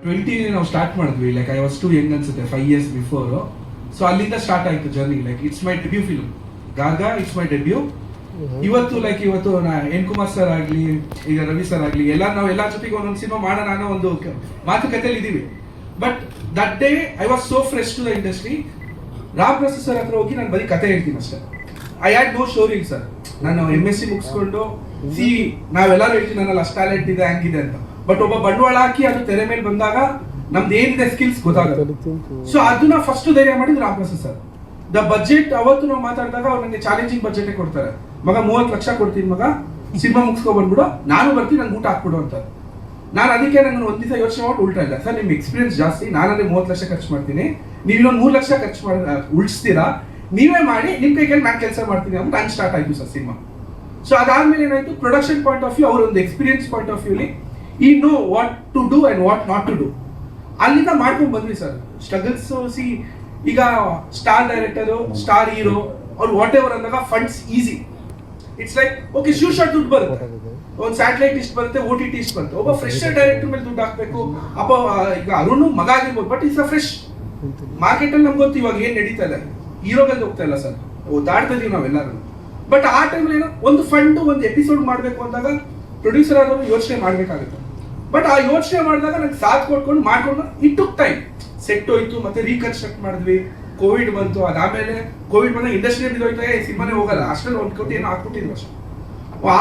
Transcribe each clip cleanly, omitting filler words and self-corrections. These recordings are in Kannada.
20 ನಾವು ಸ್ಟಾರ್ಟ್ ಮಾಡಿದ್ವಿ. Like I was too young ಅನ್ಸುತ್ತೆ, 5 years ಬಿಫೋರ್. ಸೊ ಅಲ್ಲಿಂದ ಸ್ಟಾರ್ಟ್ ಆಯ್ತು journey. Like it's my debut film Garga, it's my debut. ಇವತ್ತು ಎನ್ ಕುಮಾರ್ ಸರ್ ಆಗಲಿ, ಈಗ ರವಿ ಸರ್ ಆಗಲಿ, ನಾವು ಎಲ್ಲ ಜೊತೆಗೆ ಒಂದೊಂದು ಸಿನಿಮಾ ಮಾಡೋಣ ಅನ್ನೋ ಒಂದು ಮಾತುಕತೆಯಲ್ಲಿ ಇದ್ದೀವಿ. But that day I was so fresh to the industry. Ram Prasad sir ಹತ್ರ ಹೋಗಿ ನಾನು ಬರೀ ಕತೆ ಹೇಳ್ತೀನಿ ಅಷ್ಟೇ. I had no shoring sir. ನಾನು MSc ಮುಗಿಸ್ಕೊಂಡು ನಾವೆಲ್ಲರೂ ಹೇಳ್ತೀನಿ ನನ್ನಲ್ಲಿ ಅಷ್ಟು ಟ್ಯಾಲೆಂಟ್ ಇದೆ, ಹಂಗಿದೆ ಅಂತ. ಬಟ್ ಒಬ್ಬ ಬಂಡವಾಳ ಹಾಕಿ ಅದು ತೆರೆ ಮೇಲೆ ಬಂದಾಗ ನಮ್ದು ಏನಿದೆ ಸ್ಕಿಲ್ಸ್ ಗೊತ್ತಾಗುತ್ತೆ. ಸೊ ಅದನ್ನ ಫಸ್ಟ್ ಧೈರ್ಯ ಮಾಡಿದ್ರು Ram Prasad sir. The budget ಅವತ್ತು ನಾವು ಮಾತಾಡಿದಾಗ ಅವ್ರು ನನಗೆ ಚಾಲೆಂಜಿಂಗ್ ಬಜೆಟ್ ಕೊಡ್ತಾರೆ. ಮಗ 30 ಲಕ್ಷ ಕೊಡ್ತೀನಿ ಮಗ, ಸಿನಿಮಾ ಮುಗಿಸ್ಕೊ ಬಂದ್ಬಿಡು, ನಾನು ಬರ್ತೀನಿ, ನಂಗೆ ಊಟ ಹಾಕ್ಬಿಡು ಅಂತ. ನಾನು ಅದಕ್ಕೆ ನಂಗೆ ಒಂದು ದಿವಸ ಯೋಚನೆ ಮಾಡಿ ಉಲ್ಟಾ ಇಲ್ಲ ಸರ್, ನಿಮ್ ಎಕ್ಸ್ಪೀರಿಯನ್ಸ್ ಜಾಸ್ತಿ, ನಾನಲ್ಲಿ 30 ಲಕ್ಷ ಖರ್ಚು ಮಾಡ್ತೀನಿ, ನೀವು ಇನ್ನೊಂದು 3 ಲಕ್ಷ ಖರ್ಚು ಉಳಿಸ್ತೀರಾ, ನೀವೇ ಮಾಡಿ, ನಿಮ್ ಕೈಗೆ ನಾನು ಕೆಲಸ ಮಾಡ್ತೀನಿ ಅಂತ ನಾನು ಸ್ಟಾರ್ಟ್ ಆಯ್ತು ಸರ್ ಸಿನಿಮಾ. ಸೊ ಅದಾದ್ಮೇಲೆ ಏನಾಯ್ತು, ಪ್ರೊಡಕ್ಷನ್ ಪಾಯಿಂಟ್ ಆಫ್ ವ್ಯೂ, ಅವ್ರ ಒಂದು ಎಕ್ಸ್ಪೀರಿಯನ್ಸ್ ಪಾಯಿಂಟ್ ಆಫ್ ವ್ಯೂಲಿ ಈ know what to do and what not to do. ಅಲ್ಲಿಂದ ಮಾಡ್ಕೊಂಡು ಬಂದ್ವಿ ಸರ್ ಸ್ಟ್ರಗಲ್ಸ್. ಈಗ ಸ್ಟಾರ್ ಡೈರೆಕ್ಟರ್, ಸ್ಟಾರ್ ಹೀರೋ, ಅವ್ರು ವಾಟ್ ಎವರ್ ಅಂದಾಗ funds easy. It's like okay, shoot shot ದುಡ್ಡು ಬರುತ್ತೆ, ಒಂದು ಸ್ಯಾಟಲೈಟ್ ಇಷ್ಟು ಬರುತ್ತೆ, OTT ಇಷ್ಟು ಬರುತ್ತೆ. ಒಬ್ಬ ಫ್ರೆಶರ್ ಡೈರೆಕ್ಟರ್ ಮೇಲೆ ದುಡ್ಡು ಹಾಕ್ಬೇಕು. ಅಪ್ಪ ಈಗ ಅರುಣ್ ಮಗ ಆಗಿರ್ಬೋದು, but it's a fresh market ಅಲ್ಲಿ. ನಮ್ಗೆ ಗೊತ್ತು ಇವಾಗ ಏನ್ ನಡೀತಾ ಇದೆ, ಹೀರೋಗಲ್ಲಿ ಹೋಗ್ತಾ ಇಲ್ಲ ಸರ್, ದಾಡ್ತಾ ಇದೀವಿ ನಾವೆಲ್ಲರೂ. ಬಟ್ ಆ ಟೈಮಲ್ಲಿ ಏನೋ ಒಂದು ಫಂಡ್, ಒಂದು ಎಪಿಸೋಡ್ ಮಾಡಬೇಕು ಅಂದಾಗ ಪ್ರೊಡ್ಯೂಸರ್ ಆದವರು ಯೋಚನೆ ಮಾಡ್ಬೇಕಾಗುತ್ತೆ. ಬಟ್ ಆ ಯೋಚನೆ ಮಾಡಿದಾಗ ನಂಗೆ ಸಾಥ್ ಕೊಟ್ಕೊಂಡು ಮಾಡ್ಕೊಂಡು ಇಟ್ ಟುಕ್ ಟೈಮ್. ಸೆಟ್ ಹೋಯ್ತು, ಮತ್ತೆ ರೀಕನ್ಸ್ಟ್ರಕ್ಟ್ ಮಾಡಿದ್ವಿ, ಕೋವಿಡ್ ಬಂತು. ಅದಾದ್ಮೇಲೆ ಕೋವಿಡ್ ಬಂದಾಗ ಇಂಡಸ್ಟ್ರಿ ಬಿದ್ದೋಯ್ತಾ, ಸಿನಿಮಾನೇ ಹೋಗಲ್ಲ, ಅಷ್ಟರಲ್ಲಿ 1 ಕೋಟಿ ಏನೋ ಹಾಕ್ಬಿಟ್ಟಿದ್ವಿ ಅಷ್ಟೇ.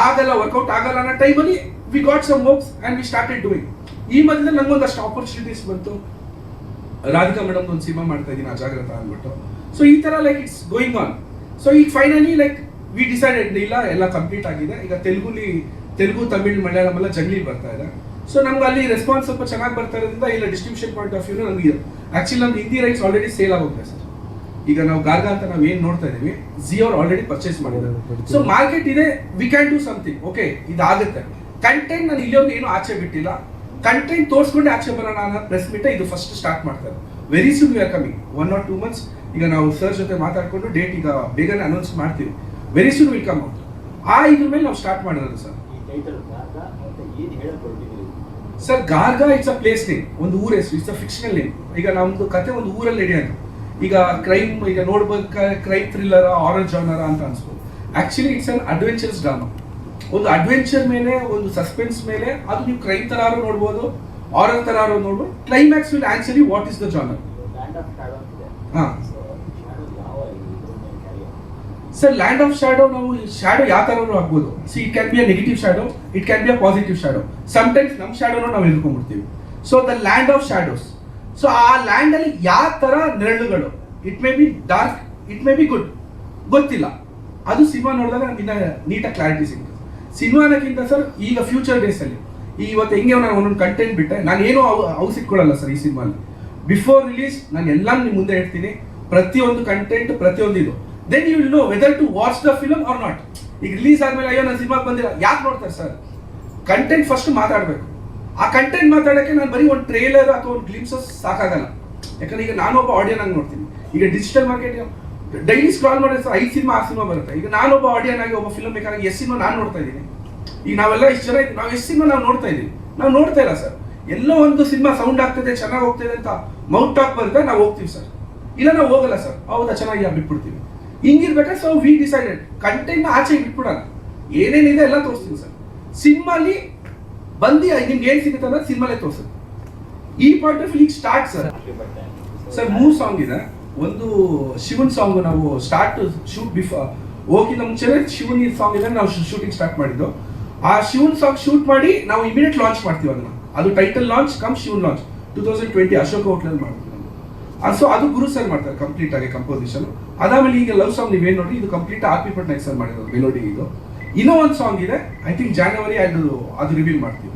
ಆಗಲ್ಲ, ವರ್ಕೌಟ್ ಆಗಲ್ಲ ಅನ್ನೋ ಟೈಮಲ್ಲಿ we got some hopes and we started doing. ಈ ಮಧ್ಯದಲ್ಲಿ ನಂಗೊಂದಷ್ಟು ಆಪರ್ಚುನಿಟೀಸ್ ಬಂತು. ರಾಧಿಕಾ ಮೇಡಮ್ ಒಂದು ಸಿನಿಮಾ ಮಾಡ್ತಾ ಇದ್ದೀನಿ, ಅಜಾಗ್ರತ ಅಂದ್ಬಿಟ್ಟು. ಸೊ ಈ ತರ like it's going on. So ಈಗ ಫೈನಲಿ ಲೈಕ್ ವಿ ಡಿಸೈಡೆಡ್, ಇಲ್ಲ ಎಲ್ಲ ಕಂಪ್ಲೀಟ್ ಆಗಿದೆ. ಈಗ ತೆಲುಗು, ತಮಿಳ್, ಮಲಯಾಳಂ ಎಲ್ಲ ಜಂಗ್ಲಿ ಬರ್ತಾ ಇದೆ. ಸೊ ನಮ್ಗೆ ಅಲ್ಲಿ ರೆಸ್ಪಾನ್ಸ್ ಸ್ವಲ್ಪ ಚೆನ್ನಾಗಿ ಬರ್ತಾ ಇರೋದ್ರಿಂದ ಇಲ್ಲ ಡಿಸ್ಟ್ರಿಬ್ಯೂಷನ್ ಪಾಯಿಂಟ್ ಆಫ್ ವ್ಯೂ ನಮ್ಗೆ ಆಕ್ಚುಲಿ ನಮ್ಗೆ ಹಿಂದಿ ರೈಟ್ಸ್ ಆಲ್ರೆಡಿ ಸೇಲ್ ಆಗೋಗಿದೆ ಸರ್. ಈಗ ನಾವು ಗಾರ್ಗಾ ಅಂತ ನಾವು ಏನ್ ನೋಡ್ತಾ ಇದೀವಿ, ಜಿ ಅವ್ರು ಆಲ್ರೆಡಿ ಪರ್ಚೇಸ್ ಮಾಡಿದ್ದಾರೆ. ಸೊ ಮಾರ್ಕೆಟ್ ಇದೆ, we can do something. Okay, ಇದಾಗುತ್ತೆ. ಕಂಟೆಂಟ್ ನಾನು ಇಲ್ಲಿಯವ್ರಿಗೆ ಏನು ಆಚೆ ಬಿಟ್ಟಿಲ್ಲ, ಕಂಟೆಂಟ್ ತೋರಿಸ್ಕೊಂಡೆ ಆಚೆ ಬರೋಣ ಅನ್ನೋ ಪ್ರೆಸ್ ಮೀಟ್ ಇದು ಫಸ್ಟ್ ಸ್ಟಾರ್ಟ್ ಮಾಡ್ತಾರೆ. Very soon we are coming, 1 or 2 months. ಈಗ ನಾವು ಸರ್ ಜೊತೆ ಮಾತಾಡ್ಕೊಂಡು ಡೇಟ್ ಈಗ ಬೇಗನೆ ಅನೌನ್ಸ್ ಮಾಡ್ತೀವಿ. Very soon will come out. ಇದ್ರ ಮೇಲೆ ನಾವು ಸ್ಟಾರ್ಟ್ ಮಾಡಿರೋದು sir. Sir Garga it's a place name, ಒಂದು ಊರ ಹೆಸರು, ಇಟ್ಸ್ ಅ ಫಿಕ್ಷನಲ್ ನೇಮ್. ಈಗ ನಮ್ದು ಕತೆ ಒಂದು ಊರಲ್ಲಿ ನಡೆಯೋದು. ಈಗ ಕ್ರೈಮ್, ಈಗ ನೋಡ್ಬೇಕಾದ್ರೆ ಕ್ರೈಮ್ ಥ್ರಿಲ್ಲರ್, ಹಾರರ್ ಜಾನರ ಅಂತ ಅನ್ಸ್ಬೋದು. Actually it's an adventures drama. ಒಂದು ಅಡ್ವೆಂಚರ್ ಮೇಲೆ, ಒಂದು ಸಸ್ಪೆನ್ಸ್ ಮೇಲೆ, ಅದು ನೀವು ಕ್ರೈಮ್ ತರಾರು ನೋಡ್ಬೋದು, ಹಾರರ್ ತರಾರು ನೋಡ್ಬೋದು. Climax will answer you what is the genre. Sir land of shadow, ನಾವು ಶ್ಯಾಡೋ ಯಾವ ತರನೂ ಆಗ್ಬೋದು. It can be a negative shadow, it can be a positive shadow. Sometimes ನಮ್ಮ ಶ್ಯಾಡೋನ ನಾವು ಎಳ್ಕೊಂಡ್ಬಿಡ್ತೀವಿ. So the land of shadows. So ಆ ಲ್ಯಾಂಡ್ ಅಲ್ಲಿ ಯಾವ ತರ ನೆರಳುಗಳು, it may be dark, it may be good, ಗೊತ್ತಿಲ್ಲ. ಅದು ಸಿನಿಮಾ ನೋಡಿದಾಗ ನಮ್ಗೆ ಇನ್ನ ನೀಟಾಗಿ ಕ್ಲಾರಿಟಿ ಸಿಗುತ್ತೆ. ಸಿನಿಮಾನಕ್ಕಿಂತ ಸರ್ ಈಗ ಫ್ಯೂಚರ್ ಡೇಸ್ ಅಲ್ಲಿ ಇವತ್ತು ಹೆಂಗೆ ನಾನು ಒಂದೊಂದು ಕಂಟೆಂಟ್ ಬಿಟ್ಟೆ, ನಾನು ಏನೋ ಔಸ್ ಇಟ್ಕೊಳ್ಳಲ್ಲ ಸರ್ ಈ ಸಿನಿಮಾಲಿ. ಬಿಫೋರ್ ರಿಲೀಸ್ ನಾನು ಎಲ್ಲ ನಿಮ್ಮ ಮುಂದೆ ಹೇಳ್ತೀನಿ, ಪ್ರತಿಯೊಂದು ಕಂಟೆಂಟ್, ಪ್ರತಿಯೊಂದು ಇದು. Then you will know whether to watch the film or not. ಈಗ ರಿಲೀಸ್ ಆದ್ಮೇಲೆ ಅಯ್ಯೋ ನನ್ನ ಸಿನಿಮಾಗೆ ಬಂದಿಲ್ಲ ಯಾಕೆ ನೋಡ್ತಾರೆ ಸರ್? ಕಂಟೆಂಟ್ ಫಸ್ಟ್ ಮಾತಾಡಬೇಕು. ಆ ಕಂಟೆಂಟ್ ಮಾತಾಡೋಕ್ಕೆ ನಾನು ಬರೀ ಒಂದು ಟ್ರೇಲರ್ ಅಥವಾ ಒಂದು ಗ್ಲಿಮ್ಸಸ್ ಸಾಕಾಗಲ್ಲ. ಯಾಕಂದ್ರೆ ಈಗ ನಾನೊಬ್ಬ ಆಡಿಯನ್ ಆಗಿ ನೋಡ್ತೀನಿ. ಈಗ ಡಿಜಿಟಲ್ ಮಾರ್ಕೆಟ್ ಡೈಲಿ ಸ್ಕ್ರಾಲ್ ಮಾಡಿದ್ರೆ ಸರ್ 5 ಸಿನಿಮಾ 6 ಸಿನಿಮಾ ಬರುತ್ತೆ. ಈಗ ನಾನೊಬ್ಬ ಆಡಿಯನ್ ಆಗಿ, ಒಬ್ಬ ಫಿಲ್ಮ್ ಮೇಕರ್ ಆಗಿ ಎಷ್ಟು ಸಿನಿಮಾ ನಾನು ನೋಡ್ತಾ ಇದ್ದೀನಿ. ಈಗ ನಾವೆಲ್ಲ ಇಷ್ಟು ಜನ ನಾವು ಎಷ್ಟು ಸಿನಿಮಾ ನಾವು ನೋಡ್ತಾ ಇದ್ದೀವಿ? ನಾವು ನೋಡ್ತಾ ಇಲ್ಲ ಸರ್. ಎಲ್ಲೋ ಒಂದು ಸಿನಿಮಾ ಸೌಂಡ್ ಆಗ್ತದೆ, ಚೆನ್ನಾಗಿ ಹೋಗ್ತದೆ ಅಂತ ಮೌತ್ ಟಾಕ್ ಬರುತ್ತೆ, ನಾವು ಹೋಗ್ತೀವಿ ಸರ್. ಇಲ್ಲ ನಾವು ಹೋಗಲ್ಲ ಸರ್, ಹೌದಾ ಚೆನ್ನಾಗಿ ಬಿಟ್ಬಿಡ್ತೀವಿ. ಹಿಂಗಿರ್ಬೇಕಾದ್ರೆ ಸೊ ವಿ ಡಿಸೈಡೆಡ್ ಕಂಟೆಂಟ್ ಆಚೆ ಬಿಟ್ಬಿಡೋಣ, ಏನೇನಿದೆ ಎಲ್ಲ ತೋರಿಸ್ತೀವಿ ಸರ್. ಸಿನಿಮಾಲಿ ಬಂದು ನಿಮ್ಗೆ ಏನ್ ಸಿಗುತ್ತೆ ಅನ್ನೋದು ಸಿನಿಮಾಲೇ ತೋರಿಸುತ್ತೆ. ಈ point of view start sir. Sir 3 song ಇದೆ. ಒಂದು ಶಿವನ್ ಸಾಂಗ್ ನಾವು ಸ್ಟಾರ್ಟ್ ಶೂಟ್ ಬಿಫೋರ್ ಹೋಗಿಂದ ಮುಂಚೆನೆ ಶಿವನ್ ಸಾಂಗ್ ಇದೆ, ನಾವು ಶೂಟಿಂಗ್ ಸ್ಟಾರ್ಟ್ ಮಾಡಿದ್ದು. ಆ ಶಿವನ್ ಸಾಂಗ್ ಶೂಟ್ ಮಾಡಿ ನಾವು ಇಮಿಡಿಯೇಟ್ ಲಾಂಚ್ ಮಾಡ್ತೀವಿ ಅದನ್ನ. ಅದು ಟೈಟಲ್ ಲಾಂಚ್ ಕಮ್ ಶಿವನ್ ಲಾಂಚ್ 2020 ಅಶೋಕ ಹೋಟ್ಲಲ್ಲಿ ಮಾಡ್ತೀವಿ. ಸೊ ಅದು ಗುರು ಸರ್ ಮಾಡ್ತಾರೆ ಕಂಪ್ಲೀಟ್ ಆಗಿ ಕಂಪೋಸಿಷನ್. ಅದಾದ್ಮೇಲೆ ಈಗ ಲವ್ ಸಾಂಗ್ ನೀವೇನ್ ನೋಡಿ, ಇದು ಕಂಪ್ಲೀಟ್ RP ಪಟ್ನಾಯಕ್ ಸರ್ ಮಾಡಿರೋದು ಮೆಲೋಡಿ. ಇದು ಇನ್ನೂ ಒಂದು ಸಾಂಗ್ ಇದೆ, ಐ ಥಿಂಕ್ ಜಾನ್ವರಿ ಅದು ರಿವೀಲ್ ಮಾಡ್ತೀವಿ.